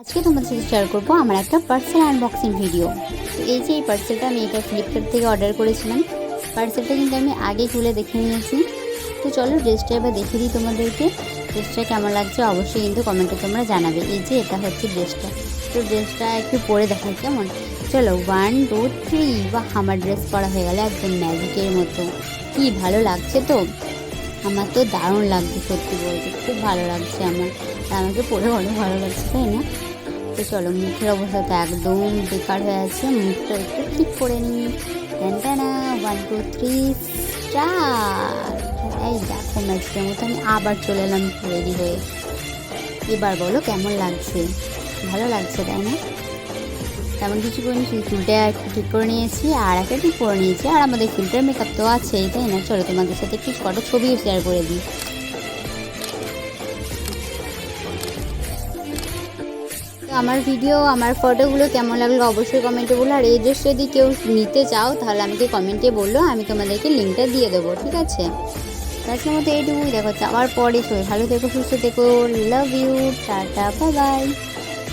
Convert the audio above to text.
আজকে তোমাদের সাথে শেয়ার করবো আমার একটা পার্সেল আনবক্সিং ভিডিও। তো এই যে এই পার্সেলটা আমি এটা ফ্লিপকার্ট থেকে অর্ডার করেছিলাম। পার্সেলটা কিন্তু আমি আগে খুলে দেখে নিয়েছি। তো চলো ড্রেসটা এবার দেখিয়ে দিই তোমাদেরকে। ড্রেসটা কেমন লাগছে অবশ্যই কিন্তু কমেন্টে তোমরা জানাবে। এই যে এটা হচ্ছে ড্রেসটা। তো ড্রেসটা একটু পরে দেখাই কেমন। চলো 1 2 3। বাহ, আমার ড্রেস পরা হয়ে গেল একদম ম্যাজিকের মতো। কি ভালো লাগছে তো, আমার তো দারুণ লাগছে, সত্যি বলতে খুব ভালো লাগছে আমার। আমাকে পরে অনেক ভালো লাগছে, তাই না? তো চলো, মুখের অবস্থা তো একদম বেকার হয়ে আছে, মুখটা একটু ঠিক করে নিই। টানা 1 2 3 স্টার্ট। এই দেখো ম্যাজিকের মতো আমি আবার চলে এলাম রেডি হয়ে। এবার বলো কেমন লাগছে? ভালো লাগছে তাই না? তেমন কিছু করিনি, শুধু চুলটা একটু ঠিক করে নিয়েছি আর একটা ঠিক করে নিয়েছি। আর আমাদের ফিল্টার মেকআপ তো আছেই, তাই না? চলো তোমাদের সাথে একটু কটা ছবিও শেয়ার করে দিই। আমার ভিডিও, আমার ফটোগুলো কেমন লাগলো অবশ্যই কমেন্টে বলো। আর এই ড্রেস যদি কেউ নিতে চাও তাহলে আমাকে কমেন্টে বললো, আমি তোমাদেরকে লিঙ্কটা দিয়ে দেবো, ঠিক আছে? আজকের মতো এইটুকুই, দেখো আবার পরে ছবি। ভালো থেকো, সুস্থ থেকো, love you, tata, bye by.